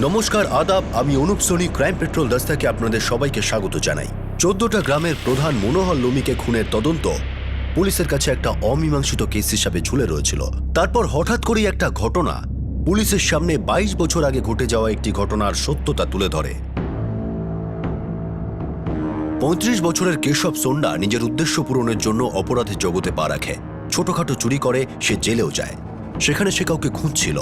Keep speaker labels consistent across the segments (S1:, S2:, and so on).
S1: নমস্কার, আদাব। আমি অনুপ সোনি ক্রাইম পেট্রোল দস্তাকে আপনাদের সবাইকে স্বাগত জানাই। 14টা গ্রামের প্রধান মনোহর লোমিকে খুনের তদন্ত পুলিশের কাছে একটা অমীমাংসিত কেস হিসাবে ঝুলে রয়েছিল। তারপর হঠাৎ করেই একটা ঘটনা পুলিশের সামনে 22 বছর আগে ঘটে যাওয়া একটি ঘটনার সত্যতা তুলে ধরে। 35 বছরের কেশব সোন্ডা নিজের উদ্দেশ্য পূরণের জন্য অপরাধের জগতে পা রাখে। ছোটখাটো চুরি করে সে জেলেও যায়। সেখানে সে কাউকে খুঁজছিল।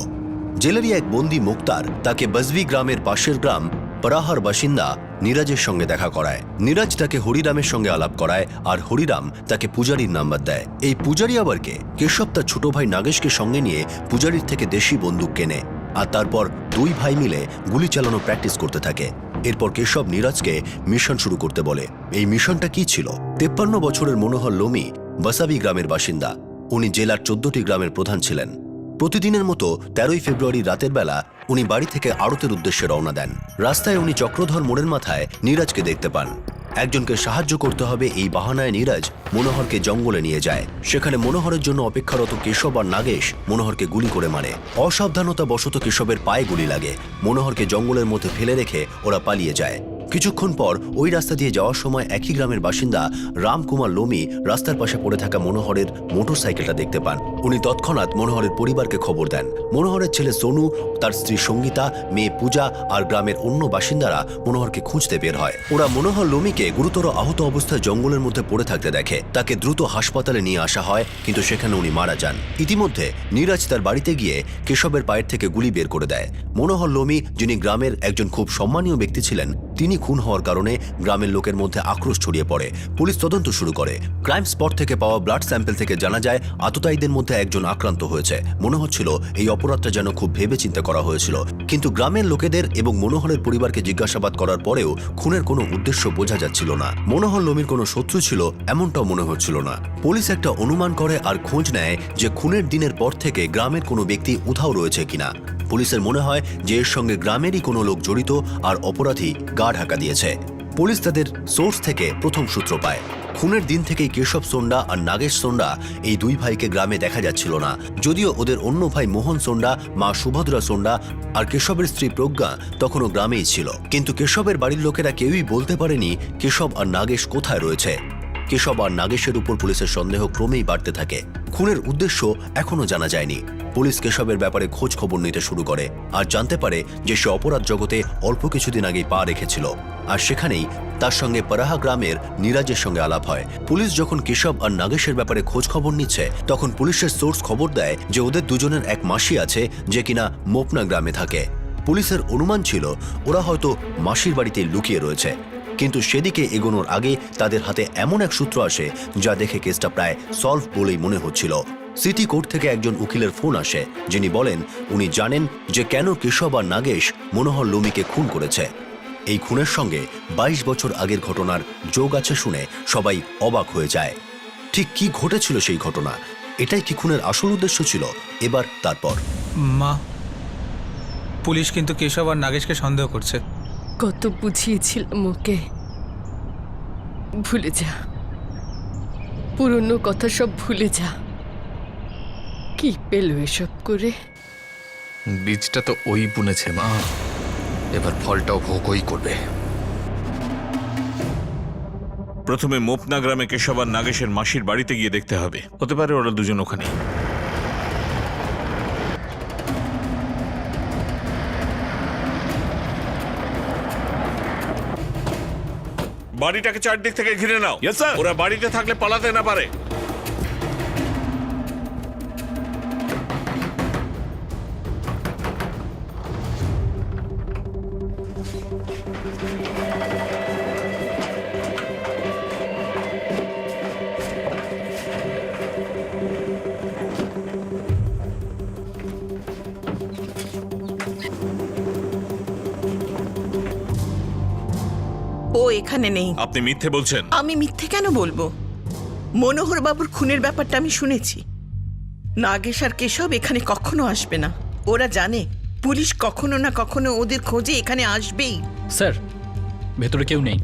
S1: জেলেরই এক বন্দী মুক্তার তাকে বজবি গ্রামের পাশের গ্রাম পরাহার বাসিন্দা নীরাজের সঙ্গে দেখা করায়। নীরাজ তাকে হরিরামের সঙ্গে আলাপ করায় আর হরিরাম তাকে পূজারীর নাম্বার দেয়। এই পূজারী আবার কে? কেশব তার ছোট ভাই নাগেশকে সঙ্গে নিয়ে পূজারীর থেকে দেশি বন্দুক কেনে আর তারপর দুই ভাই মিলে গুলি চালানো প্র্যাকটিস করতে থাকে। এরপর কেশব নীরাজকে মিশন শুরু করতে বলে। এই মিশনটা কি ছিল? 53 বছরের মনোহর লোমি বসাবি গ্রামের বাসিন্দা। উনি জেলার 14টি গ্রামের প্রধান ছিলেন। প্রতিদিনের মতো 13 ফেব্রুয়ারি রাতের বেলা উনি বাড়ি থেকে আড়তের উদ্দেশ্যে রওনা দেন। রাস্তায় উনি চক্রধর মোড়ের মাথায় নীরাজকে দেখতে পান। একজনকে সাহায্য করতে হবে এই বাহানায় নীরাজ মনোহরকে জঙ্গলে নিয়ে যায়। সেখানে মনোহরের জন্য অপেক্ষারত কেশব আর নাগেশ মনোহরকে গুলি করে মারে। অসাবধানতা বশত কেশবের পায়ে গুলি লাগে। মনোহরকে জঙ্গলের মধ্যে ফেলে রেখে ওরা পালিয়ে যায়। কিছুক্ষণ পর ওই রাস্তা দিয়ে যাওয়ার সময় একই গ্রামের বাসিন্দা রামকুমার লোমি রাস্তার পাশে পড়ে থাকা মনোহরের মোটরসাইকেলটা দেখতে পান। উনি তৎক্ষণাৎ মনোহরের পরিবারকে খবর দেন। মনোহরের ছেলে সোনু, তার স্ত্রী সঙ্গীতা, মেয়ে পূজা আর গ্রামের অন্য বাসিন্দারা মনোহরকে খুঁজতে বের হয়। ওরা মনোহর লোমিকে গুরুতর আহত অবস্থায় জঙ্গলের মধ্যে পড়ে থাকতে দেখে। তাকে দ্রুত হাসপাতালে নিয়ে আসা হয়, কিন্তু সেখানে উনি মারা যান। ইতিমধ্যে নীরাজ তার বাড়িতে গিয়ে কেশবের পায়ের থেকে গুলি বের করে দেয়। মনোহর লোমি, যিনি গ্রামের একজন খুব সম্মানীয় ব্যক্তি ছিলেন, তিনি খুন হওয়ার কারণে গ্রামের লোকের মধ্যে আক্রোশ ছড়িয়ে পড়ে। পুলিশ তদন্ত শুরু করে। ক্রাইম স্পট থেকে পাওয়া ব্লাড স্যাম্পল থেকে জানা যায় আততায়ীদের মধ্যে একজন আক্রান্ত হয়েছে। মনে হচ্ছিল এই অপরাধটা যেন খুব ভেবে চিন্তা করা হয়েছিল। কিন্তু গ্রামের লোকেদের এবং মনোহরের পরিবারকে জিজ্ঞাসাবাদ করার পরেও খুনের কোনো উদ্দেশ্য বোঝা যাচ্ছিল না। মনোহর লোমির কোনো শত্রু ছিল এমনটাও মনে হচ্ছিল না। পুলিশ একটা অনুমান করে আর খোঁজ নেয় যে খুনের দিনের পর থেকে গ্রামের কোনো ব্যক্তি উধাও রয়েছে কিনা। পুলিশের মনে হয় যে এর সঙ্গে গ্রামেরই কোনো লোক জড়িত আর অপরাধী গা ঢাকা দিয়েছে। পুলিশ তাদের সোর্স থেকে প্রথম সূত্র পায়। খুনের দিন থেকেই কেশব সোন্ডা আর নাগেশ সোন্ডা এই দুই ভাইকে গ্রামে দেখা যাচ্ছিল না। যদিও ওদের অন্য ভাই মোহন সোন্ডা, মা সুভদ্রা সোন্ডা আর কেশবের স্ত্রী প্রজ্ঞা তখনও গ্রামেই ছিল। কিন্তু কেশবের বাড়ির লোকেরা কেউই বলতে পারেনি কেশব আর নাগেশ কোথায় রয়েছে। কেশব আর নাগেশের উপর পুলিশের সন্দেহ ক্রমেই বাড়তে থাকে। খুনের উদ্দেশ্য এখনো জানা যায়নি। পুলিশ কেশবের ব্যাপারে খোঁজ খবর নিতে শুরু করে আর জানতে পারে যে সে অপরাধ জগতে অল্প কিছুদিন আগেই পা রেখেছিল। আর সেখানেই তার সঙ্গে পরাহা গ্রামের নীরাজের সঙ্গে আলাপ হয়। পুলিশ যখন কেশব আর নাগেশের ব্যাপারে খোঁজ খবর নিচ্ছে, তখন পুলিশের সোর্স খবর দেয় যে ওদের দুজনের এক মাসি আছে যে কিনা মোপনা গ্রামে থাকে। পুলিশের অনুমান ছিল ওরা হয়তো মাসির বাড়িতে লুকিয়ে রয়েছে। কিন্তু সেদিকে এগোনোর আগে তাদের হাতে এমন এক সূত্র আসে যা দেখে কেসটা প্রায় সলভ বলেই মনে হচ্ছিল। সিটি কোর্ট থেকে একজন উকিলের ফোন আসে, যিনি বলেন উনি জানেন যে কেন কেশব আর নাগেশ মনোহর লোমিকে খুন করেছে। এই খুনের সঙ্গে 22 বছর আগের ঘটনার যোগ আছে শুনে সবাই অবাক হয়ে যায়। ঠিক কি ঘটেছিল সেই ঘটনা? এটাই কি খুনের আসল উদ্দেশ্য ছিল? এবার তারপর
S2: মা, পুলিশ কিন্তু কেশব আর নাগেশকে সন্দেহ করছে।
S3: কত বুঝিয়েছিলাম ওকে। ভুলে যা, পুরনো কথা সব ভুলে যা। কি পেল এসব করে?
S4: বীজটা তো ওই বুনেছে মা, এবার ফলটাও ভোগই করবে।
S5: প্রথমে মোপনা গ্রামে কেশব আর নাগেশের মাসির বাড়িতে গিয়ে দেখতে হবে। হতে পারে ওরা দুজন ওখানে। বাড়িটাকে চারদিক থেকে ঘিরে নাও। ওরা বাড়িতে থাকলে পালাতে না পারে।
S6: ও এখানে নেই।
S5: আপনি মিথ্যে বলছেন।
S6: আমি মিথ্যে কেন বলবো? মনোহর বাবুর খুনের ব্যাপারটা আমি শুনেছি। নাগেশ আর কেশব এখানে কখনো আসবে না। ওরা জানে পুলিশ কখনো না কখনো ওদের খোঁজে এখানে আসবেই।
S7: স্যার, ভেতরে কেউ নেই।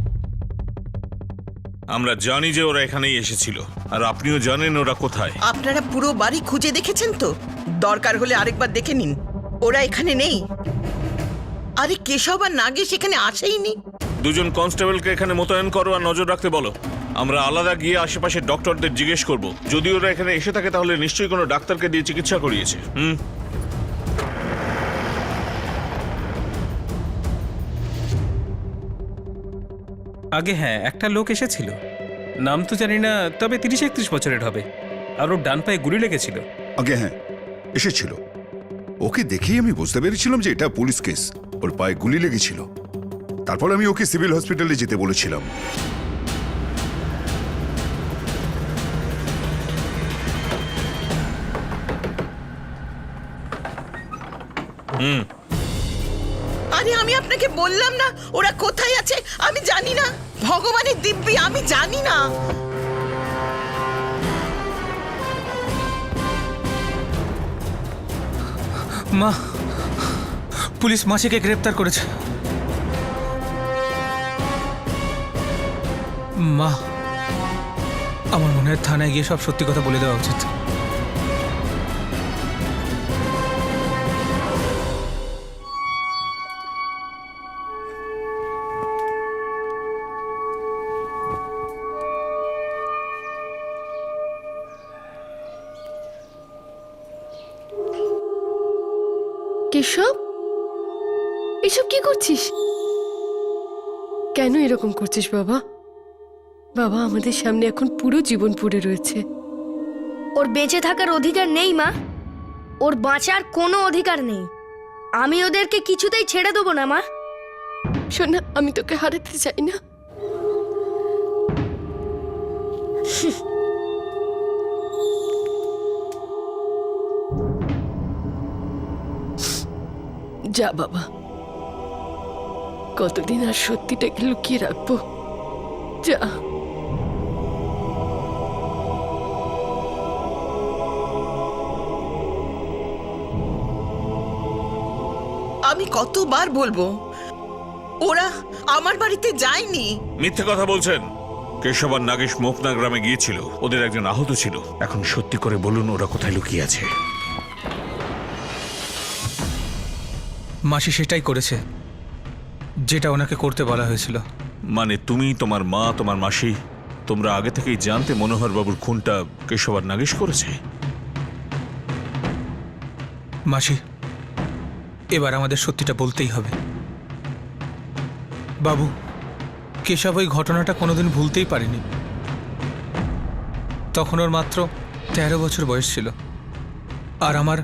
S5: আমরা জানি যে ওরা এখানেই এসেছিল, আর আপনিও জানেন ওরা কোথায়।
S6: আপনারা পুরো বাড়ি খুঁজে দেখেছেন তো? দরকার হলে আরেকবার দেখে নিন। ওরা এখানে নেই। আরে কেশব আর নাগেশ এখানে আসেইনি।
S5: দুজন কনস্টেবলকে এখানে মোতায়েন করো আর নজর রাখতে বলো। আমরা আলাদা গিয়ে আশেপাশে ডক্টরদের জিজ্ঞেস করব। যদি ওরা এখানে এসে থাকে তাহলে নিশ্চয়ই কোনো ডাক্তারকে দিয়ে চিকিৎসা করিয়েছে।
S8: আগে হ্যাঁ একটা লোক এসেছিল, নাম তো জানি না, তবে 30-31 বছরের হবে, আর ওর ডান পায়ে গুলি লেগেছিল।
S9: আগে হ্যাঁ এসেছিল, ওকে দেখেই আমি বুঝতে পেরেছিলাম যে এটা পুলিশ কেস। ওর পায়ে গুলি লেগেছিল, তারপর আমি ওকে সিভিল হসপিটালে যেতে বলেছিলাম।
S6: আরে আমি আপনাকে বললাম না ওরা কোথায় আছে আমি জানি না। ভগবানের দিব্যি আমি জানি না।
S2: মা, পুলিশ মাসিকে গ্রেপ্তার করেছে। মা, আমার মনে হয় থানায় গিয়ে সব সত্যি কথা বলে দেওয়া উচিত।
S3: কেশব, এসব কি করছিস? কেন এরকম করছিস বাবা? বাবা, আমাদের সামনে এখন পুরো জীবন পড়ে রয়েছে।
S10: ওর বেঁচে থাকার অধিকার নেই মা, ওর বাঁচার কোনো অধিকার নেই। আমি ওদেরকে কিছুতেই ছেড়ে দেবো না মা।
S3: শোনা, আমি তোকে হারাতে চাই না। যা বাবা, কতদিন আর সত্যিটাকে লুকিয়ে রাখবো? যা।
S6: আমি কতবার বলবো, ওরা আমার বাড়িতে যায়নি।
S5: মিথ্যে কথা বলছেন। কেশব আর নাগেশ মোপনা গ্রামে গিয়েছিল, ওদের একজন আহত ছিল। এখন সত্যি করে বলুন ওরা কোথায় লুকিয়ে আছে।
S2: মাসি সেটাই করেছে যেটা ওনাকে করতে বলা হয়েছিল।
S5: মানে তুমি, তোমার মা, তোমার মাসি, তোমরা আগে থেকেই জানতে মনোহর বাবুর খুনটা কেশব আর নাগেশ করেছে?
S2: মাসি, এবার আমাদের সত্যিটা বলতেই হবে। বাবু, কেশব ওই ঘটনাটা কোনোদিন ভুলতেই পারেনি। তখন ওর মাত্র 13 বছর বয়স ছিল, আর আমার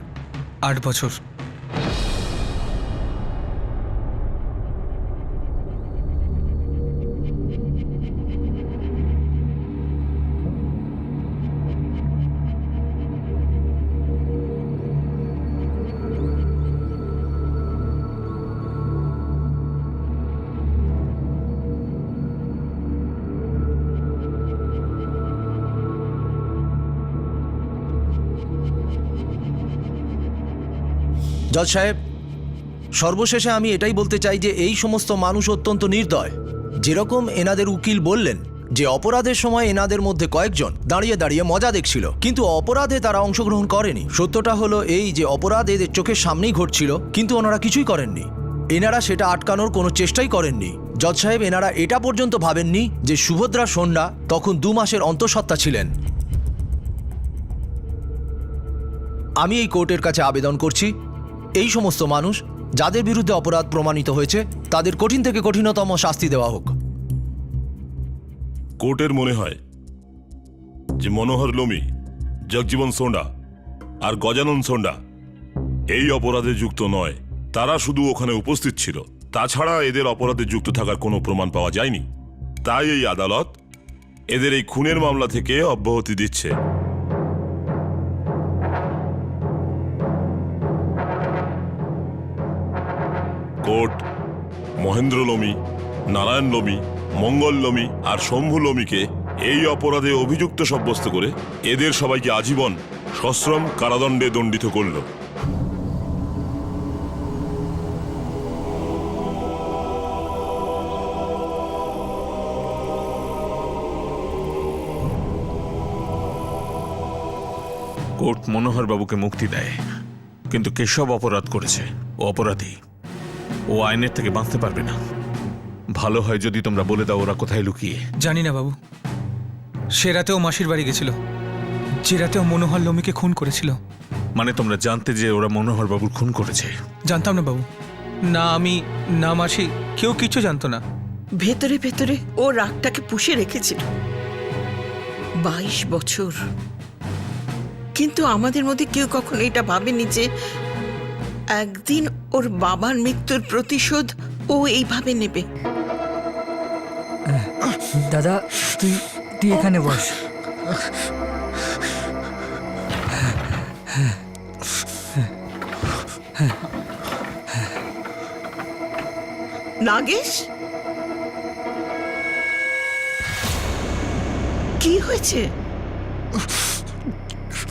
S2: 8 বছর।
S11: জজ সাহেব, সর্বশেষে আমি এটাই বলতে চাই যে এই সমস্ত মানুষ অত্যন্ত নির্দয়। যেরকম এনাদের উকিল বললেন যে অপরাধের সময় এনাদের মধ্যে কয়েকজন দাঁড়িয়ে দাঁড়িয়ে মজা দেখছিল, কিন্তু অপরাধে তারা অংশগ্রহণ করেনি। সত্যটা হলো এই যে অপরাধ এদের চোখের সামনেই ঘটছিল, কিন্তু ওনারা কিছুই করেননি। এনারা সেটা আটকানোর কোনো চেষ্টাই করেননি। জজ সাহেব, এনারা এটা পর্যন্ত ভাবেননি যে সুভদ্রা সন্ধ্যা তখন 2 মাসের অন্তঃসত্ত্বা ছিলেন। আমি এই কোর্টের কাছে আবেদন করছি, এই সমস্ত মানুষ যাদের বিরুদ্ধে অপরাধ প্রমাণিত হয়েছে তাদের কঠিন থেকে কঠিনতম শাস্তি দেওয়া হোক।
S12: কোর্টের মনে হয় যে মনোহর লোমি, জগজীবন সোন্ডা আর গজানন সোন্ডা এই অপরাধে যুক্ত নয়। তারা শুধু ওখানে উপস্থিত ছিল, তাছাড়া এদের অপরাধে যুক্ত থাকার কোনো প্রমাণ পাওয়া যায়নি। তাই এই আদালত এদের এই খুনের মামলা থেকে অব্যাহতি দিচ্ছে। কোর্ট মহেন্দ্র লোমি, নারায়ণ লোমি, মঙ্গল লোমি আর শম্ভু লোমিকে এই অপরাধে অভিযুক্ত সাব্যস্ত করে এদের সবাইকে আজীবন সশ্রম কারাদণ্ডে দণ্ডিত করল।
S5: কোর্ট মনোহর বাবুকে মুক্তি দেয়, কিন্তু কেশব অপরাধ করেছে, ও অপরাধী। ও আইনের থেকে বাঁচতে পারবে না। ভালো হয় যদি তোমরা বলে দাও ওরা কোথায় লুকিয়ে।
S2: জানি না বাবু, সে রাতেও মাসির বাড়ি গেছিল, যে রাতেও মনোহর লোমিকে খুন করেছিল।
S5: মানে তোমরা জানতে যে ওরা মনোহর বাবুর খুন করেছে?
S2: জানতাম না বাবু, না আমি না মাসি, কেউ কিছু জানতো না।
S6: ভেতরে ভেতরে ও রাগটাকে পুষে রেখেছিল 22 বছর, কিন্তু আমাদের মধ্যে কেউ কখনো এটা ভাবেনি যে একদিন ওর বাবার মৃত্যুর প্রতিশোধ ও এইভাবে নেবে।
S13: দাদা তুই তুই এখানে বস।
S6: নাগেশ, কি হয়েছে?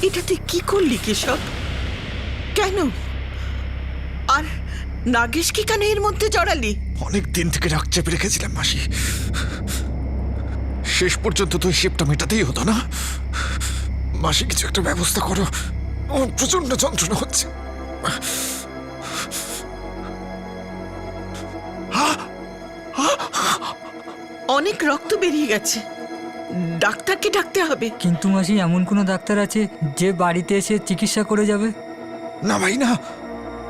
S6: এটা তুই কি করলি কেশব? কেন? আর নাগেশ কি কেন এর মধ্যে জড়ালি?
S4: অনেক দিন থেকে রাগ চেপে রেখেছিলাম মাসি, শেষ পর্যন্ত তো হিসেবটা মেটাতেই হতো না। মাসি কিছু একটা ব্যবস্থা করো, আমার প্রচন্ড যন্ত্রণা হচ্ছে।
S6: অনেক রক্ত বেরিয়ে গেছে, ডাক্তারকে ডাকতে হবে।
S13: কিন্তু মাসি এমন কোনো ডাক্তার আছে যে বাড়িতে এসে চিকিৎসা করে যাবে?
S4: না ভাই না,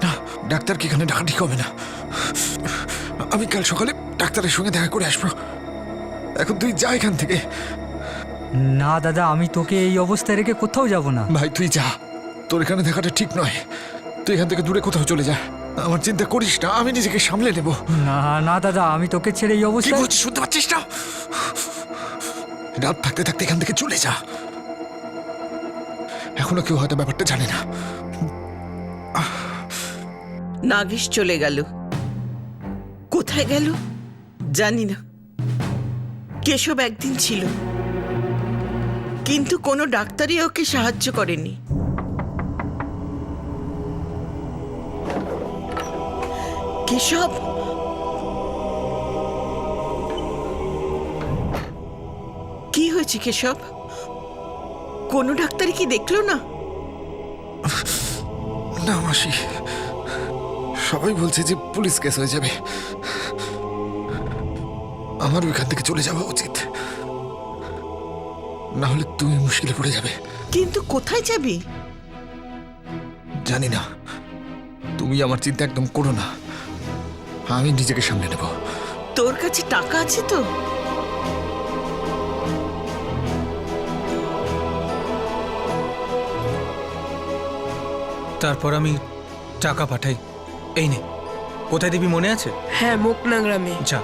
S4: না ডাক্তারকে এখানে ডাকা ঠিক হবে না। আমি কাল সকালে ডাক্তারের সঙ্গে দেখা করে আসবো, এখন তুই যা এখান থেকে।
S13: না দাদা, আমি তোকে এই অবস্থায় রেখে কোথাও যাব না।
S4: ভাই তুই যা, তোর এখানে দেখাটা ঠিক নয়, তুই এখান থেকে দূরে কোথাও চলে যা। আমার চিন্তা করিস না, আমি নিজেকে সামলে নেব।
S13: না না দাদা, আমি তোকে ছেড়ে এই
S4: কি
S13: অবস্থায়।
S4: বলছিস শুনতে পাচ্ছিস না? রাত থাকতে থাকতে এখান থেকে চলে যা, এখনো কেউ হয়তো ব্যাপারটা জানে না।
S6: নাগেশ চলে গেল, কোথায় গেল জানি না। কেশব একদিন ছিল, কিন্তু কোনো ডাক্তারই ওকে সাহায্য করেনি। কেশব, কি হয়েছে কেশব? কোনো ডাক্তারই কি দেখলো না?
S4: না মাসি, সবাই বলছে যে পুলিশ কেস হয়ে যাবে, আমার ওইখান থেকে চলে যাওয়া উচিত, না হলে তুমি মুশকিলে পড়ে যাবে।
S6: কিন্তু কোথায় যাবি?
S4: জানি না, তুমি আমার চিন্তা একদম করো না, আমি নিজেকে সামলে নেব।
S6: তোর কাছে টাকা আছে তো?
S2: তারপর আমি টাকা পাঠাই। এই নে, কোথায় দিবি মনে আছে?
S3: হ্যাঁ, মোকনা গ্রামে।
S2: যা।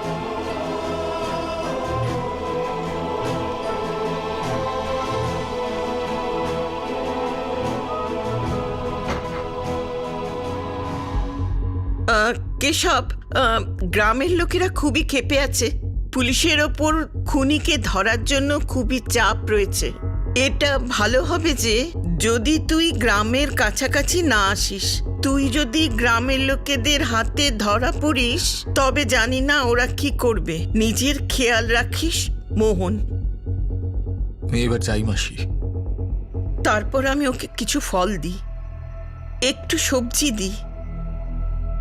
S6: কেশব, গ্রামের লোকেরা খুবই ক্ষেপে আছে। পুলিশের ওপর খুনিকে ধরার জন্য খুবই চাপ রয়েছে। এটা ভালো হবে যে যদি তুই গ্রামের কাছাকাছি না আসিস। তুই যদি গ্রামের লোকেদের হাতে ধরা পড়িস তবে জানি না ওরা কি করবে। নিজের খেয়াল রাখিস মোহন।
S4: আমি এবার যাই মাসি।
S6: তারপর আমি ওকে কিছু ফল দিই, একটু সবজি দিই,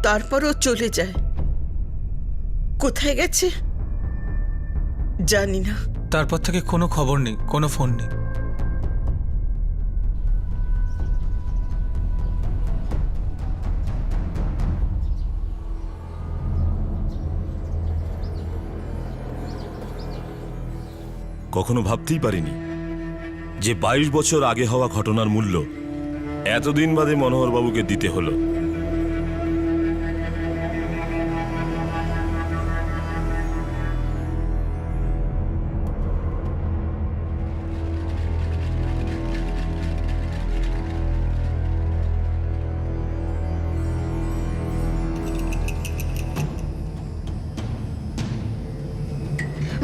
S6: তারপর ও চলে যায়। কোথায় গেছে জানি না।
S2: তারপর থেকে কোনো খবর নেই, কোনো ফোন নেই।
S12: কখনো ভাবতেই পারিনি যে 22 বছর আগে হওয়া ঘটনার মূল্য এতদিন বাদে মনোহরবাবুকে দিতে হলো।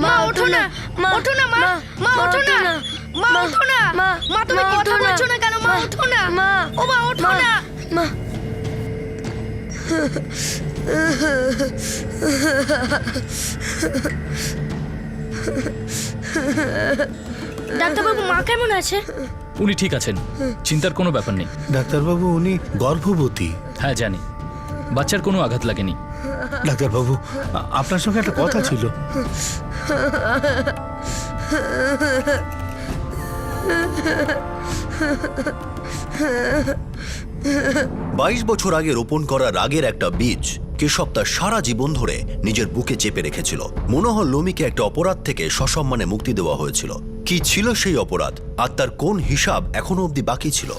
S10: মা ওঠো না, মা ওঠো না, মা মা ওঠো না, মা ওঠো না, মা তুমি কথা বলছো না কেন? মা ওঠো না, ও মা ওঠো না, মা। ডাক্তারবাবু, মা কেমন আছে?
S7: উনি ঠিক আছেন, চিন্তার কোনো ব্যাপার নেই।
S1: ডাক্তারবাবু, উনি গর্ভবতী।
S7: হ্যাঁ জানি, বাচ্চার কোনো আঘাত লাগেনি।
S2: ডাক্তারবাবু, আপনার সঙ্গে একটা কথা ছিল।
S1: বাইশ বছর আগে রোপণ করা রাগের একটা বীজ কেশব তার সারা জীবন ধরে নিজের বুকে চেপে রেখেছিল। মনোহর লোমিকে একটা অপরাধ থেকে সসম্মানে মুক্তি দেওয়া হয়েছিল। কি ছিল সেই অপরাধ, আর তার কোন হিসাব এখনো অবধি বাকি ছিল?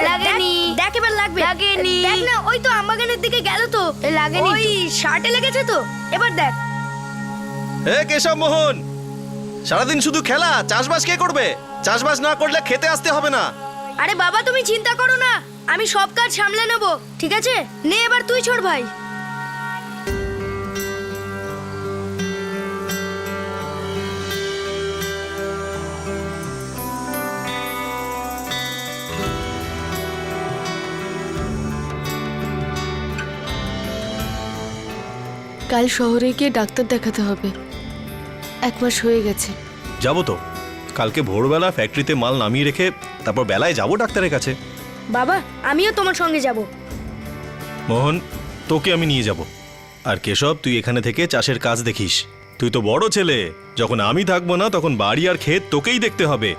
S10: লাগেনি, দেখ এবার লাগবে। লাগেনি, দেখ না, ওই তো আমবাগানের দিকে গেল তো। লাগেনি, ওই শার্টে লেগেছে তো। এবার দেখ।
S14: এ কেশব মোহন, সারাদিন শুধু খেলা, চাষবাস কে করবে? চাষবাস না করলে খেতে আসতে হবে না।
S10: আরে বাবা, তুমি চিন্তা করো না, আমি সব কাজ সামলে নেব, ঠিক আছে? নে এবার তুই ছোড় ভাই।
S3: কাল শহরে গিয়ে ডাক্তার দেখাতে হবে। 1 মাস হয়ে গেছে।
S14: যাবো তো, কালকে ভোরবেলা ফ্যাক্টরিতে মাল নামিয়ে রেখে তারপর বেলায় যাবো ডাক্তারের কাছে।
S10: বাবা, আমিও তোমার সঙ্গে যাব।
S14: মোহন, তোকে আমি নিয়ে যাব। আর কেশব, তুই এখানে থেকে চাষের কাজ দেখিস। তুই তো বড় ছেলে, যখন আমি থাকবো না তখন বাড়ি আর ক্ষেত তোকেই দেখতে হবে,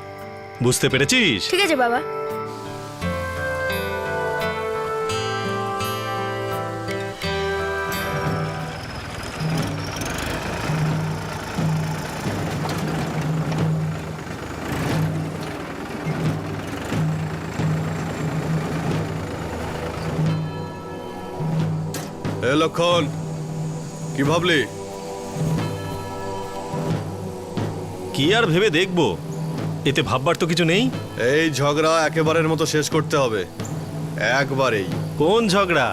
S14: বুঝতে পেরেছিস?
S10: ঠিক আছে বাবা।
S14: এ লক্ষণ, কি ভাবলি? কি আর ভেবে দেখবো, এতে ভাববার তো কিছু নেই। এই ঝগড়া একেবারের মতো শেষ করতে হবে, একবারেই। কোন ঝগড়া?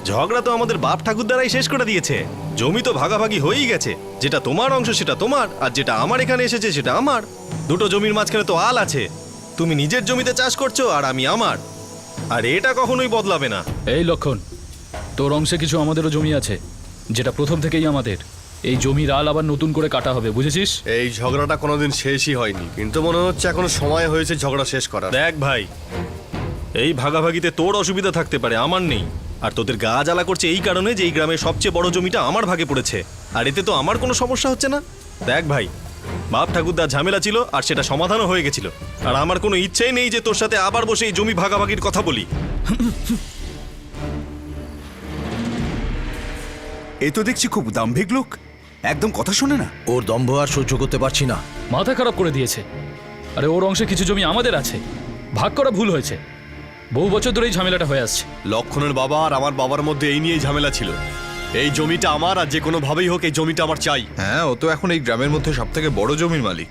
S14: ঝগড়া তো আমাদের বাপ ঠাকুর দ্বারাই শেষ করে দিয়েছে। জমি তো ভাগাভাগি হয়েই গেছে, যেটা তোমার অংশ সেটা তোমার, আর যেটা আমার এখানে এসেছে সেটা আমার। দুটো জমির মাঝখানে তো আল আছে। তুমি নিজের জমিতে চাষ করছো আর আমি আমার, আর এটা কখনোই বদলাবে না।
S7: এই লক্ষণ, তোর অংশে কিছু আমাদেরও জমি আছে, যেটা প্রথম থেকেই আমাদের। এই জমির আল আবার নতুন করে কাটা হবে, বুঝেছিস?
S14: এই ঝগড়াটা কোনোদিন শেষই হয়নি, কিন্তু মনে হচ্ছে এখনো সময় হয়েছে ঝগড়া শেষ করার। দেখ ভাই, এই ভাগাভাগিতে তোর অসুবিধা থাকতে পারে, আমার নেই। আর তোদের গা জ্বালা করছে এই কারণে যে এই গ্রামের সবচেয়ে বড় জমিটা আমার ভাগে পড়েছে, আর এতে তো আমার কোনো সমস্যা হচ্ছে না। দেখ ভাই, বাপ ঠাকুরদার ঝামেলা ছিল আর সেটা সমাধানও হয়ে গেছিল, আর আমার কোনো ইচ্ছেই নেই যে তোর সাথে আবার বসে এই জমি ভাগাভাগির কথা বলি।
S9: এ তো দেখছি খুব দাম্ভিক লোক, একদম কথা শোনে না।
S11: ওর দম্ভ আর সহ্য করতে পারছি না।
S7: মাথা খারাপ করে দিয়েছে। আরে ওর অংশে কিছু জমি আমাদের আছে, ভাগ করা ভুল হয়েছে। বহু বছর ধরে এই ঝামেলাটা হয়ে আসছে।
S14: লক্ষণের বাবা আর আমার বাবার মধ্যে এই নিয়েই ঝামেলা ছিল। এই জমিটা আমার, আর যে কোনো ভাবেই হোক এই জমিটা আমার চাই।
S4: হ্যাঁ, ও তো এখন এই গ্রামের মধ্যে সব থেকে বড় জমির মালিক,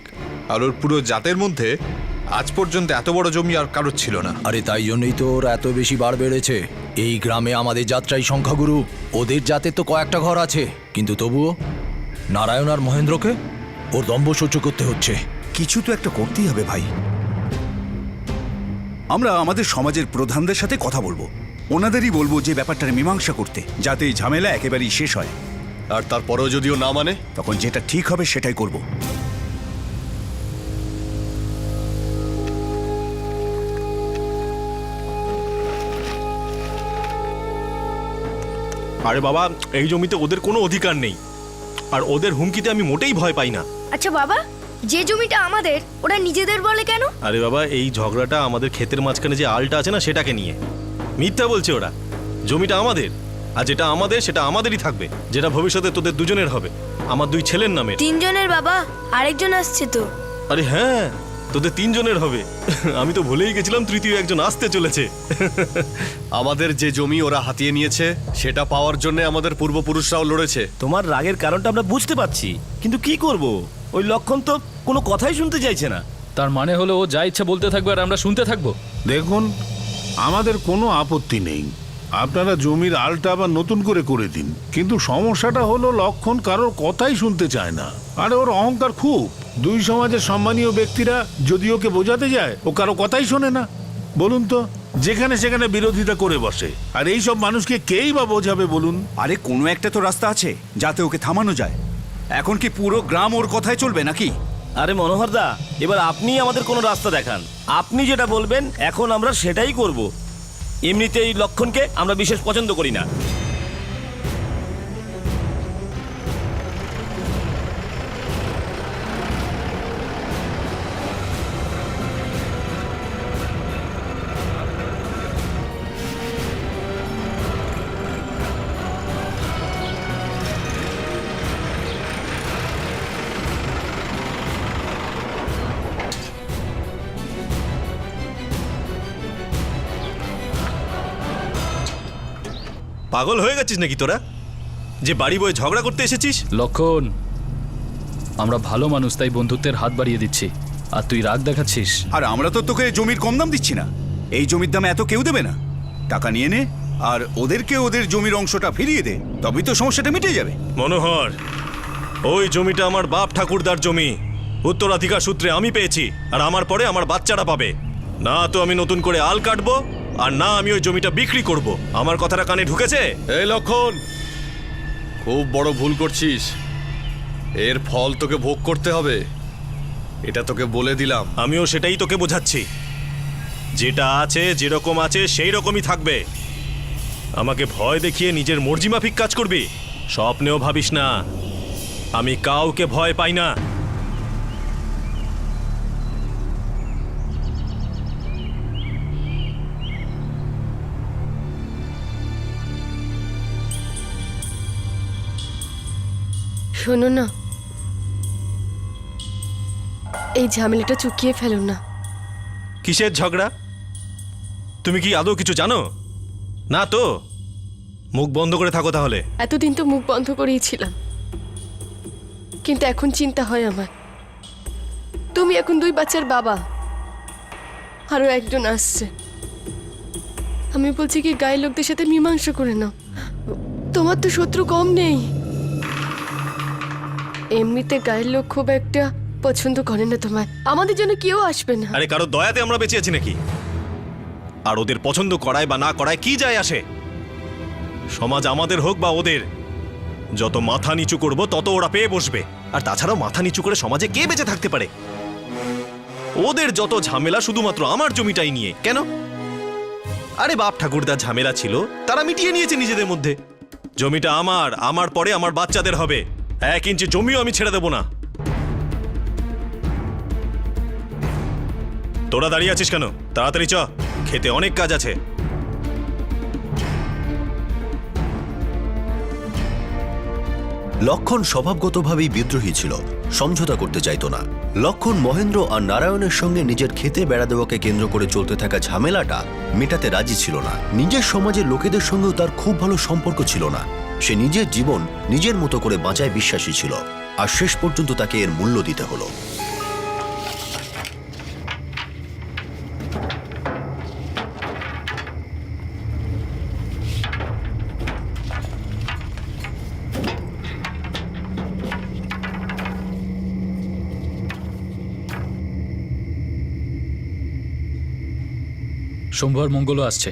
S4: আর ওর পুরো জাতের মধ্যে আজ পর্যন্ত এত বড় জমি আর কারোর ছিল না।
S11: আরে তাই জন্যই তো ওর এত বেশি বাড় বেড়েছে। এই গ্রামে আমাদের যাত্রাই সংখ্যাগুরু, ওদের জাতে তো কয়েকটা ঘর আছে, কিন্তু তবুও নারায়ণ আর মহেন্দ্রকে ওর দম্ভ সহ্য করতে হচ্ছে।
S9: কিছু তো একটা করতেই হবে ভাই। আমরা আমাদের সমাজের প্রধানদের সাথে কথা বলবো, ওনাদেরই বলবো যে ব্যাপারটার মীমাংসা করতে, যাতে এই ঝামেলা একেবারেই শেষ হয়।
S14: আর তারপরেও যদিও না মানে,
S9: তখন যেটা ঠিক হবে সেটাই করব।
S14: আরে বাবা, এই জমিতে ওদের কোনো অধিকার নেই, আর ওদের হুমকিতে আমি মোটেই ভয় পাই না।
S10: আচ্ছা বাবা, যে জমিটা আমাদের ওরা নিজেদের বলে কেন?
S14: আরে বাবা, এই ঝগড়াটা আমাদের ক্ষেতের মাঝখানে যে আলটা আছে না সেটাকে নিয়ে। মিথ্যা বলছে ওরা। জমিটা আমাদের, আর যেটা আমাদের সেটা আমাদেরই থাকবে, যেটা ভবিষ্যতে তোদের দুজনের হবে, আমার 2 ছেলের নামে।
S10: 3 জনের বাবা, আরেকজন আসছে তো।
S14: আরে হ্যাঁ, তোদের 3 জনের হবে। আমি তো ভুলেই গেছিলাম তৃতীয় একজন আসতে চলেছে। আমাদের যে জমি ওরা হাতিয়ে নিয়েছে সেটা পাওয়ার জন্য আমাদের পূর্বপুরুষরাও লড়েছে।
S15: তোমার রাগের কারণটা আমরা বুঝতে পারছি, কিন্তু কি করব? ওই লক্ষণ তো কোনো কথাই শুনতে চাইছে না।
S7: তার মানে হলো ও যা ইচ্ছা বলতে থাকবে আর আমরা শুনতে থাকবো।
S16: দেখুন, আমাদের কোনো আপত্তি নেই, আপনারা জমির আলটা আবার নতুন করে দিন, কিন্তু সমস্যাটা হলো লক্ষণ কারোর কথাই শুনতে চায় না, আর ওর অহংকার খুব। 2 সমাজের সম্মানীয় ব্যক্তিরা যদি ওকে বোঝাতে যায়, ও কারো কথাই শোনে না। বলুন তো, যেখানে সেখানে বিরোধিতা করে বসে, আর এই সব মানুষকে কেই বা বোঝাবে বলুন?
S9: আরে কোনো একটা তো রাস্তা আছে যাতে ওকে থামানো যায়। এখন কি পুরো গ্রাম ওর কথায় চলবে নাকি?
S15: আরে মনোহর দা, এবার আপনি আমাদের কোনো রাস্তা দেখান। আপনি যেটা বলবেন এখন আমরা সেটাই করব। এমনিতে এই লক্ষণকে আমরা বিশেষ পছন্দ করি না।
S14: পাগল হয়ে গেছিস নাকি তোরা, যে বাড়ি বয়ে ঝগড়া করতে এসেছিস?
S7: লক্ষণ, আমরা ভালো মানুষ, তাই বন্ধুত্বের হাত বাড়িয়ে দিচ্ছি, আর তুই রাগ দেখাচ্ছিস।
S9: আর আমরা তো তোকে জমির কম দাম দিচ্ছি না, এই জমির দাম এত কেউ দেবে না। টাকা নিয়ে নে আর ওদেরকে ওদের জমির অংশটা ফিরিয়ে দে, তবেই তো সমস্যাটা মিটে যাবে।
S14: মনোহর, ওই জমিটা আমার বাপ ঠাকুরদার জমি, উত্তরাধিকার সূত্রে আমি পেয়েছি, আর আমার পরে আমার বাচ্চারা পাবে। না তো আমি নতুন করে আল কাটবো, আর না আমি ওই জমিটা বিক্রি করব। আমার কথাটা কানে ঢুকেছে?
S17: এই লক্ষণ, খুব বড় ভুল করছিস, এর ফল তোকে ভোগ করতে হবে, এটা তোকে বলে দিলাম।
S14: আমিও সেটাই তোকে বোঝাচ্ছি, যেটা আছে যেরকম আছে সেই রকমই থাকবে। আমাকে ভয় দেখিয়ে নিজের মর্জি মাফিক কাজ করবি? স্বপ্নেও ভাবিস না, আমি কাউকে ভয় পাই না।
S3: শোনো না, এই ঝামেলাটা চুকিয়ে ফেলো না।
S14: কিসের ঝগড়া? তুমি কি আদৌ কিছু জানো না? তো মুখ বন্ধ করে থাকো তাহলে।
S3: এতদিন তো মুখ বন্ধ করেই ছিলাম, কিন্তু এখন চিন্তা হয় আমার। তুমি এখন 2 বাচ্চার বাবা, আরো একজন আসছে। আমি বলছি কি, গায়ের লোকদের সাথে মীমাংসা করে নাও, তোমার তো শত্রু কম নেই। এমনিতে গায়ের লোক খুব একটা পছন্দ করে না তোমায়, আমাদের জন্য কেউ আসবে না।
S14: আরে কারো দয়াতে আমরা বেঁচে আছি নাকি? আর ওদের পছন্দ করায় বা না করায় কি যায় আসে? সমাজ আমাদের হোক বা ওদের, যত মাথা নিচু করব তত ওরা পেয়ে বসবে। আর তাছাড়াও মাথা নিচু করে সমাজে কে বেঁচে থাকতে পারে? ওদের যত ঝামেলা শুধুমাত্র আমার জমিটাই নিয়ে। কেন? আরে বাপ ঠাকুরদার ঝামেলা ছিল, তারা মিটিয়ে নিয়েছে নিজেদের মধ্যে। জমিটা আমার, আমার পরে আমার বাচ্চাদের হবে। 1 ইঞ্চি জমিও আমি ছেড়ে দেব না। তোরা দাঁড়িয়ে আছিস কেন? তাড়াতাড়ি চ, খেতে অনেক কাজ আছে।
S1: লক্ষণ স্বভাবগতভাবেই বিদ্রোহী ছিল, সমঝোতা করতে চাইতো না। লক্ষণ মহেন্দ্র আর নারায়ণের সঙ্গে নিজের খেতে বেড়া দেওয়াকে কেন্দ্র করে চলতে থাকা ঝামেলাটা মেটাতে রাজি ছিল না। নিজের সমাজের লোকেদের সঙ্গেও তার খুব ভালো সম্পর্ক ছিল না। সে নিজের জীবন নিজের মতো করে বাঁচায় বিশ্বাসী ছিল, আর শেষ পর্যন্ত তাকে এর মূল্য দিতে হলো।
S7: সোমবার মঙ্গলও আসছে।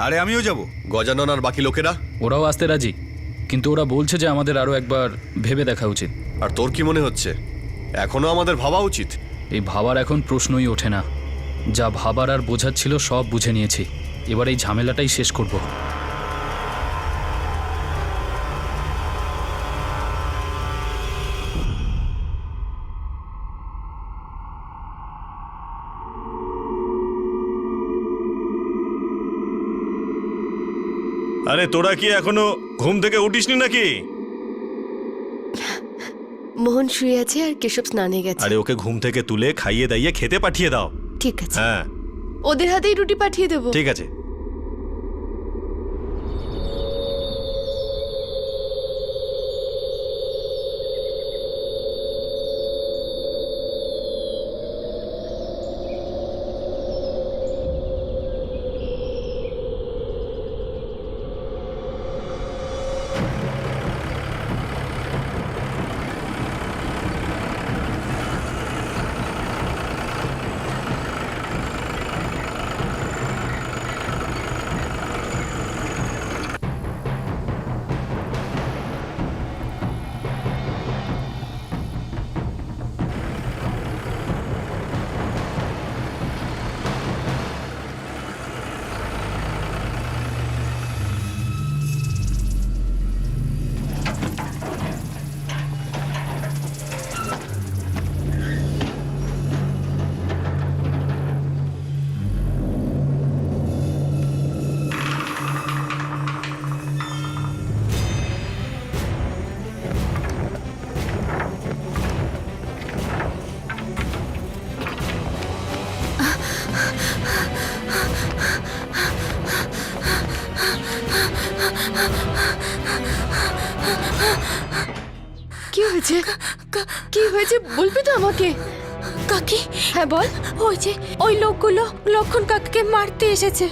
S9: আরে আমিও যাব।
S17: গজানন আর বাকি লোকেরা?
S7: ওরাও আসতে রাজি, কিন্তু ওরা বলছে যে আমাদের আরো একবার ভেবে দেখা উচিত।
S17: আর তোর কি মনে হচ্ছে, এখনো আমাদের ভাবা উচিত?
S7: এই ভাবার এখন প্রশ্নই ওঠে না। যা ভাবার আর বোঝার ছিল সব বুঝে নিয়েছি, এবার এই ঝামেলাটাই শেষ করব।
S14: আরে তোরা কি এখনো ঘুম থেকে উঠিসনি নাকি?
S3: মোহন শুয়ে আছে আর কেশব স্নানে গেছে।
S14: আরে ওকে ঘুম থেকে তুলে খাইয়ে দাইয়ে খেতে পাঠিয়ে দাও।
S3: ঠিক আছে,
S14: হ্যাঁ
S3: ওদের হাতেই রুটি পাঠিয়ে দেবো।
S14: ঠিক আছে।
S3: হয়েছে কি হয়েছে বলবি তো আমাকে?
S10: কাকি,
S3: হ্যাঁ বল।
S10: ওই যে ওই লোকগুলো লক্ষণ কাকাকে মারতে এসেছে,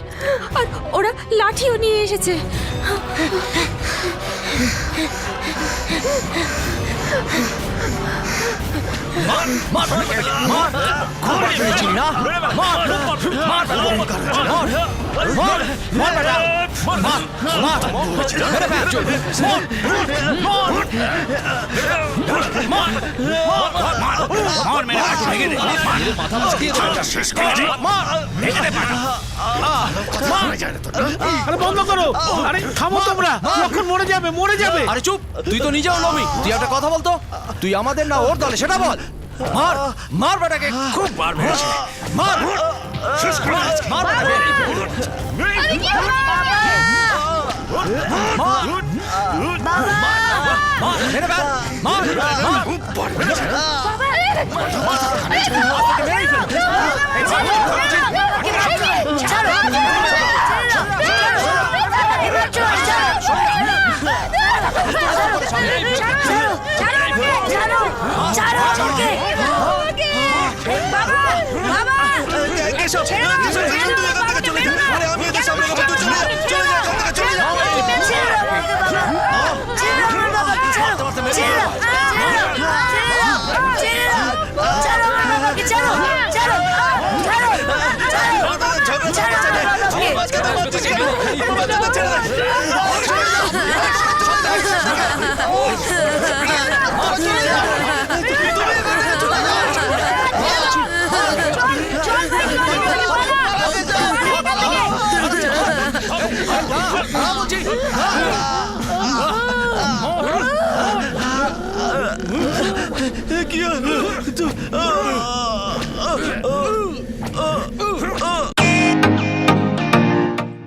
S10: আর ওরা লাঠিও নিয়ে এসেছে।
S16: আরে বন্ধ করো, আরে থামো তোমরা, লক্ষণ মরে যাবে, মরে যাবে।
S11: আরে চুপ, তুই তো নিজেও নবি, তুই একটা কথা বলতো, তুই আমাদের না ওর দলে সেটা বল। মার মার বেটাকে, খুব মার মেরেছে, মার মার বেটাকে।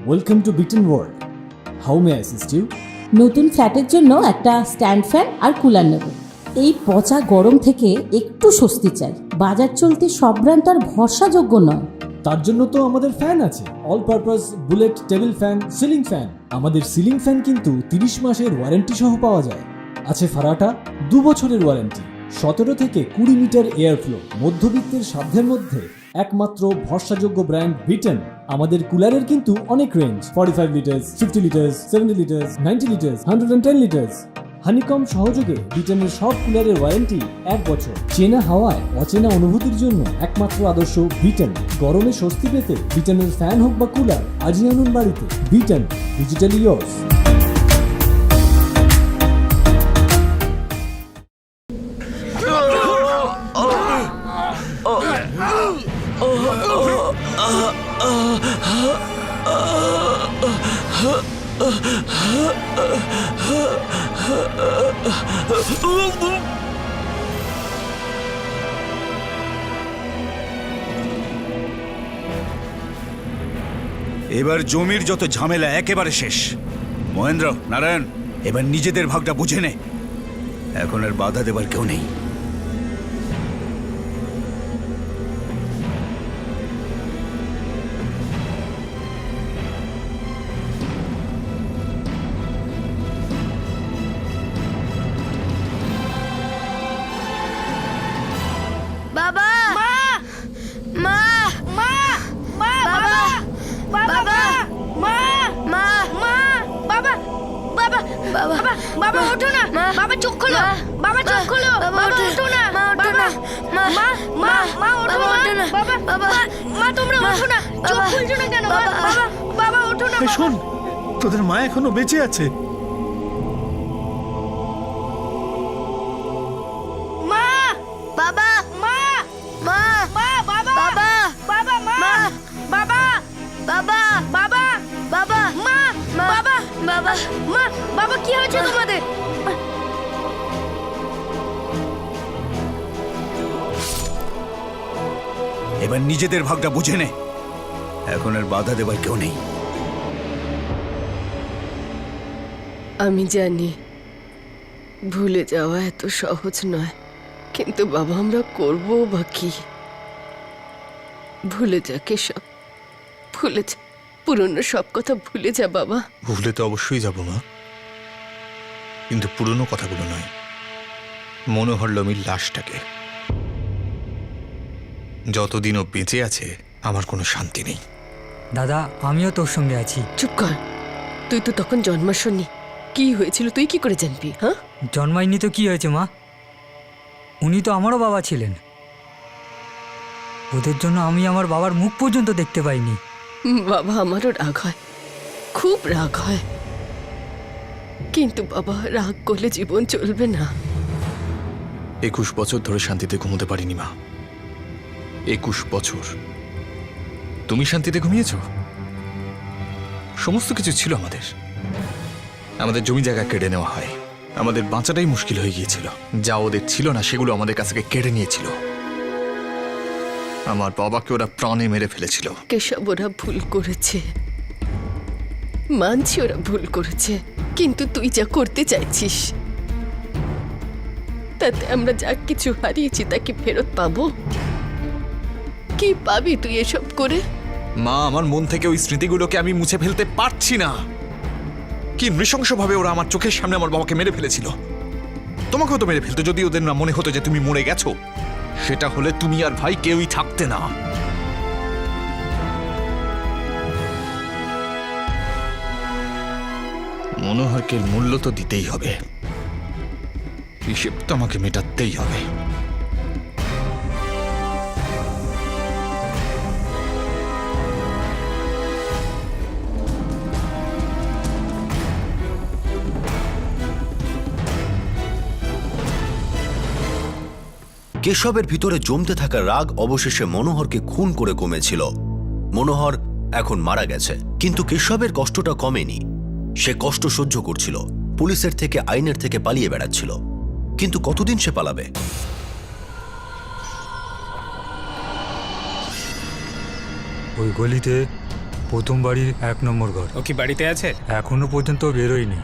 S18: Welcome to beaten world, how may I assist you?
S19: নতুন ফ্ল্যাটের জন্য একটা স্ট্যান্ড ফ্যান আর কুলার নেব। এই পচা গরম থেকে একটু স্বস্তি চাই। বাজার চলতে সব ব্র্যান্ড আর ভরসাযোগ্য নয়।
S18: তার জন্য তো আমাদের ফ্যান আছে, all purpose bullet table fan, ceiling fan. আমাদের সিলিং ফ্যান কিন্তু 30 মাসের ওয়ারেন্টি সহ পাওয়া যায়। আছে ফারাটা 2 বছরের ওয়ারেন্টি, 17 থেকে 20 মিটার এয়ার ফ্লো, মধ্যবিত্তের সাধ্যের মধ্যে একমাত্র ভরসাযোগ্য ব্র্যান্ড বিটেন। আমাদের কুলারের কিন্তু অনেক range, 45 litres, 50 litres, 70 litres, 90 litres, 110 litres. Honeycomb সহযোগে বিটেনের সব কুলারের ওয়ারেন্টি 1 বছর। চেনা হাওয়ায় অচেনা অনুভূতির জন্য একমাত্র আদর্শ বিটেন। গরমে স্বস্তি পেতে বিটেনের ফ্যান হোক বা কুলার আজই আনুন বাড়িতে। Beaten, digitally yours.
S20: এবার জমির যত ঝামেলা একেবারে শেষ। মহেন্দ্র, নারায়ণ, এবার নিজেদের ভাগটা বুঝে নে, এখন আর বাধা দেবার কেউ নেই।
S10: বাবা, মা, মা, মা, বাবা, বাবা, মা, মা, মা, বাবা, বাবা, বাবা, বাবা ওঠো না, বাবা চোখ খোলো, বাবা চোখ খোলো, বাবা ওঠো না, বাবা, মা, মা, মা ওঠো না, বাবা, বাবা, মা তোমরা ওঠো না, চোখ খুলছো না কেন, বাবা, বাবা ওঠো না।
S16: শোন, তোদের মা এখনো বেঁচে আছে।
S10: মা, বাবা, মা, মা, মা, বাবা, বাবা, বাবা, মা, বাবা, বাবা, বাবা, বাবা, মা, বাবা, বাবা, মা, বাবা কি হয়েছে তোমাদের?
S20: এবার নিজেদের ভাগটা বুঝে নে, এখন আর বাধা দেবার কেউ নেই।
S3: আমি জানি ভুলে যাওয়া এত সহজ নয়, কিন্তু বাবা আমরা করবো বা কি? ভুলে যা কেশব, ভুলে যা, পুরনো সব কথা ভুলে যা বাবা।
S4: ভুলে তো অবশ্যই যাব মা, কিন্তু পুরনো কথাগুলো নয়।
S21: মনোহর লোমির লাশটাকে। যতদিন ও বেঁচে আছে আমার কোনো শান্তি নেই।
S13: দাদা আমিও তোর সঙ্গে আছি।
S3: চুপ কর, তুই তো তখন জন্মাসনি। কি হয়েছিল তুই কি করে জানবি? হ্যাঁ,
S13: জন্মাইনি তো কি হয়েছে মা, উনি তো আমারও বাবা ছিলেন। ওদের জন্য আমি আমার বাবার মুখ পর্যন্ত দেখতে পাইনি।
S3: বাবা, আমারও রাগ হয়, খুব রাগ হয়, কিন্তু বাবা রাগ করলে জীবন চলবে না।
S21: 21 বছর ধরে শান্তিতে ঘুমোতে পারিনি মা। 21 বছর। তুমি শান্তিতে ঘুমিয়েছ? সমস্ত কিছু ছিল আমাদের। আমাদের জমি জায়গা কেড়ে নেওয়া হয়, আমাদের বাঁচাটাই মুশকিল হয়ে গিয়েছিল। যা ওদের ছিল না সেগুলো আমাদের কাছ থেকে কেড়ে নিয়েছিল। আমার বাবাকে ওরা প্রাণে মেরে ফেলেছিল।
S3: কেশব, ওরা ভুল করেছে, মানছি ওরা ভুল করেছে, কিন্তু তুই যা করতে চাইছিস তাতে আমরা যা কিছু হারিয়েছি তা কি ফেরত পাবো? কি পাবি তুই এসব করে?
S21: মা, আমার মন থেকে ওই স্মৃতিগুলোকে আমি মুছে ফেলতে পারছি না। কি নৃশংসভাবে ওরা আমার চোখের সামনে আমার বাবাকে মেরে ফেলেছিল। তোমাকেও তো মেরে ফেলতো যদি ওদের না মনে হতো যে তুমি মরে গেছো। সেটা হলে তুমি আর ভাই কেউই থাকতে না। মনোহরকে মূল্য তো দিতেই হবে, হিসেব তো আমাকে মেটাতেই হবে।
S1: কেশবের ভিতরে জমতে থাকা রাগ অবশেষে মনোহরকে খুন করে কমেছিল। মনোহর এখন মারা গেছে, কিন্তু কেশবের কষ্টটা কমেনি। সে কষ্ট সহ্য করছিল, পুলিশের থেকে আইনের থেকে পালিয়ে বেড়াচ্ছিল। কিন্তু কতদিন সে পালাবে?
S13: ওই গলিতে প্রথম বাড়ির 1 নম্বর ঘর।
S8: ও কি বাড়িতে আছে?
S13: এখনো পর্যন্ত বেরোয়নি।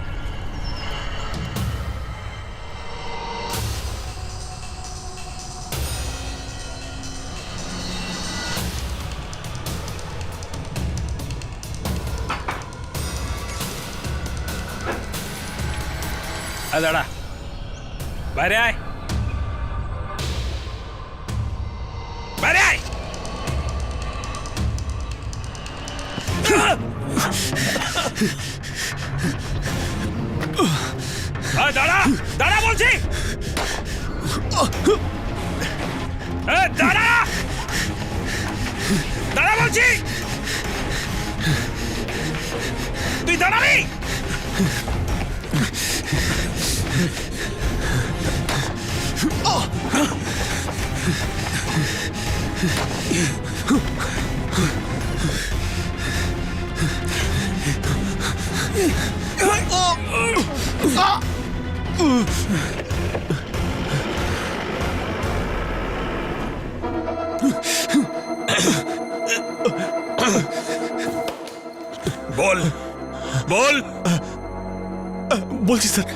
S8: দাঁড়া, বাইরে আয়, বাইরে আয়। দাঁড়া, দাঁড়া বলছি, দাঁড়া, দাঁড়া বলছি, তুই দাঁড়াবি। বল, বল।
S22: বলছি স্যার,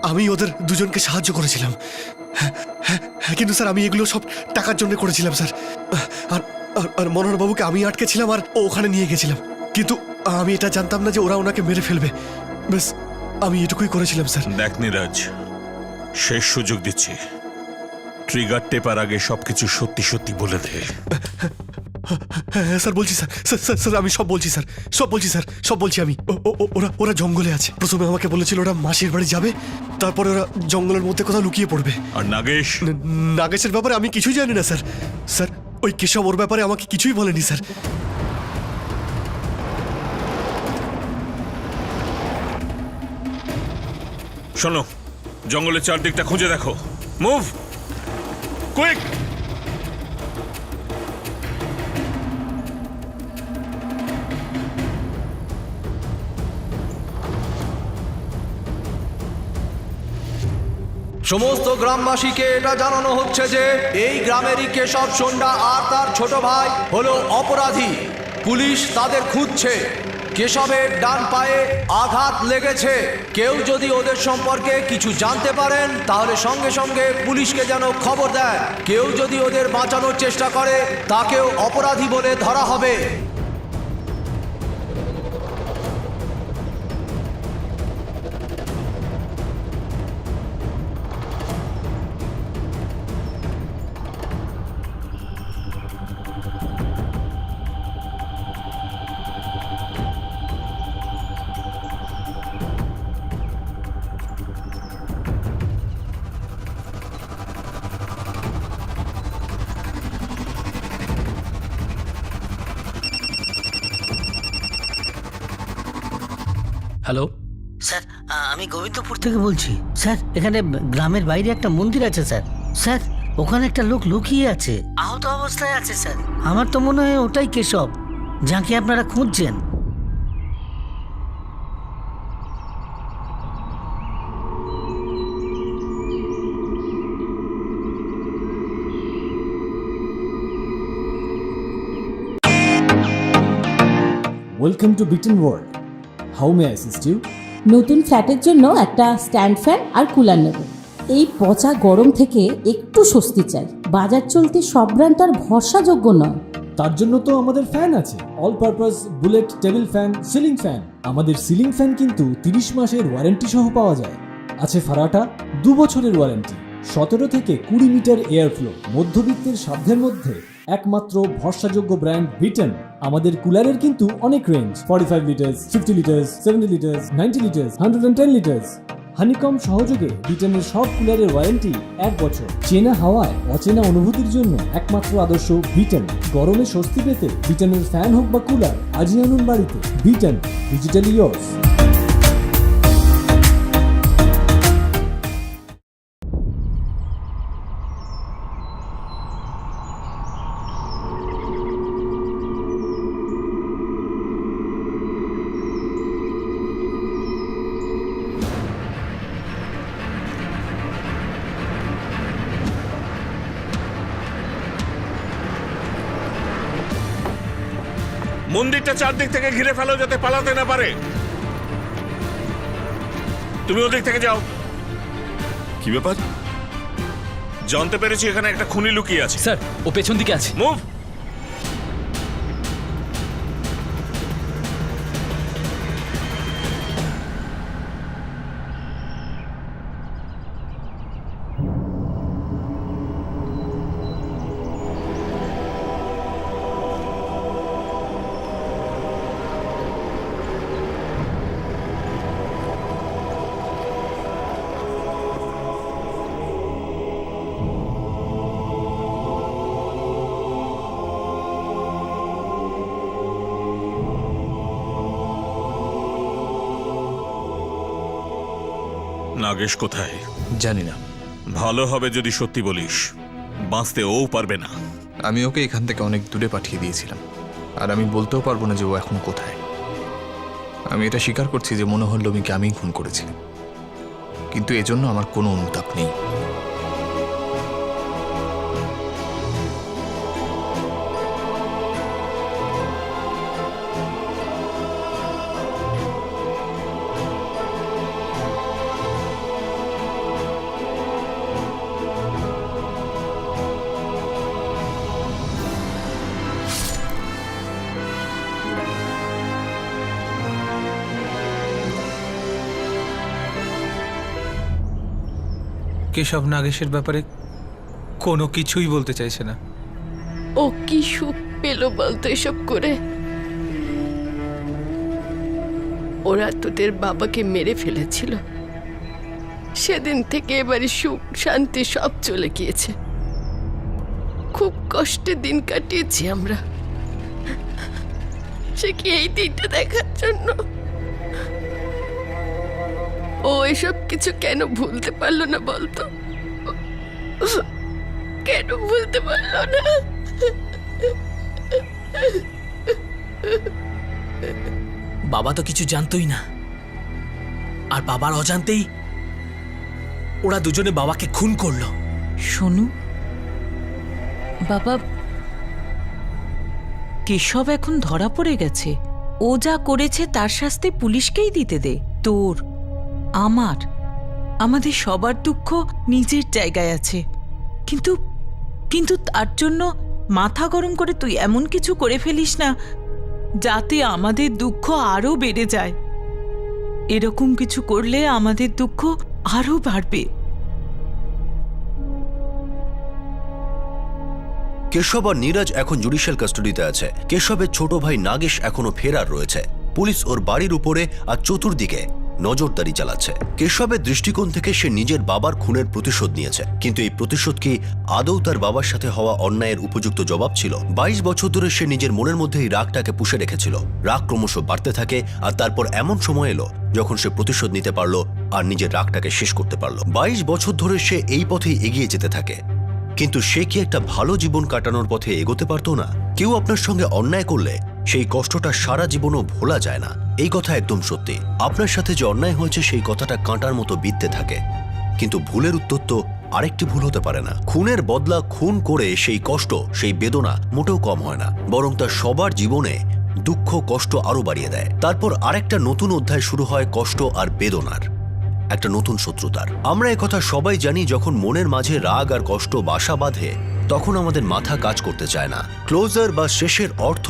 S22: আমি ওদের দুজনকে সাহায্য করেছিলাম। হ্যাঁ, কিন্তু স্যার আমি এগুলো সব টাকার জন্য করেছিলাম স্যার। আর মনোহর বাবুকে আমি আটকেছিলাম আর ওখানে নিয়ে গেছিলাম, কিন্তু আমি এটা জানতাম না যে ওরা ওনাকে মেরে ফেলবে। ব্যাস, আমি এটুকুই করেছিলাম স্যার।
S5: দেখ নীরাজ, শেষ সুযোগ দিচ্ছি, ট্রিগার টেপার আগে সবকিছু সত্যি সত্যি বলে দে।
S22: হ্যাঁ স্যার, বলছি স্যার, স্যার আমি সব বলছি স্যার, সব বলছি আমি। ওরা জঙ্গলে আছে। প্রথমে আমাকে বলেছিল ওরা মাসির বাড়ি যাবে, তারপরে ওরা জঙ্গলের মধ্যে কোথাও লুকিয়ে পড়বে।
S5: আর নাগেশ?
S22: নাগেশের ব্যাপারে আমি কিছুই জানি না স্যার। স্যার ওই কেশব ওর ব্যাপারে আমাকে কিছুই বলেনি স্যার।
S5: শোনো, জঙ্গলের চারদিকটা খুঁজে দেখো। Move quick.
S11: সমস্ত গ্রামবাসীকে এটা জানানো হচ্ছে যে এই গ্রামেরই কেশব সোন্ডা আর তার ছোট ভাই হলো অপরাধী। পুলিশ তাদের খুঁজছে। কেশবের ডান পায়ে আঘাত লেগেছে। কেউ যদি ওদের সম্পর্কে কিছু জানতে পারেন তাহলে সঙ্গে সঙ্গে পুলিশকে যেন খবর দেয়। কেউ যদি ওদের বাঁচানোর চেষ্টা করে তাকেও অপরাধী বলে ধরা হবে।
S7: হ্যালো
S6: স্যার আমি গোবিন্দপুর থেকে বলছি স্যার। এখানে গ্রামের বাইরে একটা মন্দির আছে স্যার। স্যার ওখানে একটা লোক লুকিয়ে আছে, আহত অবস্থায় আছে স্যার। আমার তো মনে হয় ওটাই কেশব, যাকে আপনারা খুঁজছেন।
S18: Welcome to beaten world. How may I assist you?
S19: নতুন ফ্ল্যাটের জন্য একটা স্ট্যান্ড ফ্যান আর কুলার নেব। এই পচা গরম থেকে একটু স্বস্তি চাই। বাজার চলতে সব ব্র্যান্ড আর ভরসাযোগ্য নয়।
S18: তার জন্য তো আমাদের ফ্যান আছে, all purpose bullet table fan, ceiling fan. আমাদের সিলিং ফ্যান কিন্তু 30 মাসের ওয়ারেন্টি সহ পাওয়া যায়। আছে ফারাটা 2 বছরের ওয়ারেন্টি, 17 থেকে 20 মিটার এয়ার ফ্লো। মধ্যবিত্তের সাধ্যের মধ্যে একমাত্র ভরসাযোগ্য ব্র্যান্ড বিটেন। আমাদের কুলারের কিন্তু অনেক range, 45 litres, 50 litres, 70 litres, 90 litres, 110 litres. Honeycomb সহযোগে বিটেনের সব কুলারের ওয়ারেন্টি 1 বছর। চেনা হাওয়ায় অচেনা অনুভূতির জন্য একমাত্র আদর্শ বিটেন। গরমে স্বস্তি পেতে বিটেনের ফ্যান হোক বা কুলার, আজই আনুন বাড়িতে। Beaten, digitally yours.
S5: মন্দিরটা চারদিক থেকে ঘিরে ফেলো যাতে পালাতে না পারে। তুমি ওদিক থেকে যাও।
S14: কি ব্যাপার?
S5: জানতে পেরেছি এখানে একটা খুনি লুকিয়ে আছে।
S7: স্যার ও পেছন দিকে আছে।
S5: মুভ। নাগেশ কোথায়?
S21: জানি না।
S5: ভালো হবে যদি সত্যি বলিস, বাঁচতে ও পারবে না।
S21: আমি ওকে এখান থেকে অনেক দূরে পাঠিয়ে দিয়েছিলাম, আর আমি বলতেও পারবো না যে ও এখন কোথায়। আমি এটা স্বীকার করছি যে মনোহর লোমিকে আমিই খুন করেছিলাম, কিন্তু এজন্য আমার কোনো অনুতাপ নেই।
S2: কেশব নাগেশের ব্যাপারে কোনো কিছুই বলতে চাইছে না।
S3: ও কি সুখ পেল বলতো এসব করে? ওরা তোদের বাবাকে মেরে ফেলেছিল, সেদিন থেকে এবারে সুখ শান্তি সব চলে গিয়েছে। খুব কষ্টে দিন কাটিয়েছি আমরা। সে কি এই দিনটা দেখার জন্য? ও এসব কিছু কেন ভুলতে পারলো না বলতো? কেন ভুলতে পারলো না?
S12: বাবা তো কিছু জানতোই না, আর বাবার অজান্তেই ওরা দুজনে বাবাকে খুন করলো।
S23: শোনু বাবা, কেশব এখন ধরা পড়ে গেছে। ও যা করেছে তার শাস্তি পুলিশকেই দিতে দে। তোর, আমার, আমাদের সবার দুঃখ নিজের জায়গায় আছে, কিন্তু কিন্তু তার জন্য মাথা গরম করে তুই এমন কিছু করে ফেলিস না যাতে আমাদের দুঃখ আরো বেড়ে যায়। এরকম কিছু করলে আমাদের দুঃখ আরো বাড়বে।
S1: কেশব আর নীরজ এখন জুডিশিয়াল কাস্টাডিতে আছে। কেশবের ছোট ভাই নাগেশ এখনো ফেরার রয়েছে। পুলিশ ওর বাড়ির উপরে আর চতুর্দিকে নজরদারি চালাচ্ছে। কেশবের দৃষ্টিকোণ থেকে সে নিজের বাবার খুনের প্রতিশোধ নিয়েছে, কিন্তু এই প্রতিশোধ কি আদৌ তার বাবার সাথে হওয়া অন্যায়ের উপযুক্ত জবাব ছিল? 22 বছর ধরে সে নিজের মনের মধ্যে এই রাগটাকে পুষে রেখেছিল। রাগ ক্রমশ বাড়তে থাকে, আর তারপর এমন সময় এলো যখন সে প্রতিশোধ নিতে পারলো আর নিজের রাগটাকে শেষ করতে পারলো। 22 বছর ধরে সে এই পথেই এগিয়ে যেতে থাকে, কিন্তু সে কি একটা ভালো জীবন কাটানোর পথে এগোতে পারতো না? কেউ আপনার সঙ্গে অন্যায় করলে সেই কষ্টটা সারা জীবনও ভোলা যায় না, এই কথা একদম সত্যি। আপনার সাথে যে অন্যায় হয়েছে সেই কথাটা কাঁটার মতো বিঁধতে থাকে, কিন্তু ভুলের উত্তর তো আরেকটি ভুল হতে পারে না। খুনের বদলা খুন করে সেই কষ্ট, সেই বেদনা মোটেও কম হয় না, বরং তা সবার জীবনে দুঃখ কষ্ট আরো বাড়িয়ে দেয়। তারপর আরেকটা নতুন অধ্যায় শুরু হয় কষ্ট আর বেদনার, একটা নতুন শত্রুতার। আমরা একথা সবাই জানি, যখন মনের মাঝে রাগ আর কষ্ট বাসা বাঁধে তখন আমাদের মাথা কাজ করতে চায় না। ক্লোজার বা শেষের অর্থ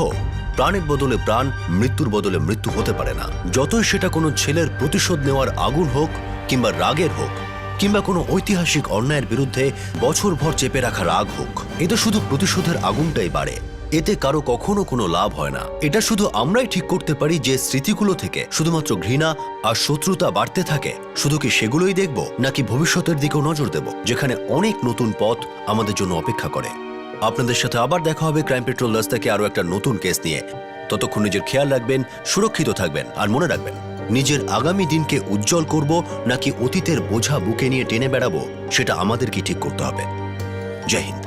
S1: প্রাণের বদলে প্রাণ, মৃত্যুর বদলে মৃত্যু হতে পারে না। যতই সেটা কোনো ছেলের প্রতিশোধ নেওয়ার আগুন হোক, কিংবা রাগের হোক, কিংবা কোনো ঐতিহাসিক অন্যায়ের বিরুদ্ধে বছরভর চেপে রাখা রাগ হোক, এতে শুধু প্রতিশোধের আগুনটাই বাড়ে, এতে কারো কখনো কোনো লাভ হয় না। এটা শুধু আমরাই ঠিক করতে পারি যে স্মৃতিগুলো থেকে শুধুমাত্র ঘৃণা আর শত্রুতা বাড়তে থাকে, শুধু কি সেগুলোই দেখব, নাকি ভবিষ্যতের দিকেও নজর দেব, যেখানে অনেক নতুন পথ আমাদের জন্য অপেক্ষা করে। আপনাদের সাথে আবার দেখা হবে ক্রাইম পেট্রোল লাস থেকে আরো একটা নতুন কেস নিয়ে। ততক্ষণ নিজের খেয়াল রাখবেন, সুরক্ষিত থাকবেন, আর মনে রাখবেন, নিজের আগামী দিনকে উজ্জ্বল করব নাকি অতীতের বোঝা বুকে নিয়ে টেনে বেড়াবো, সেটা আমাদেরকে ঠিক করতে হবে। জয় হিন্দ।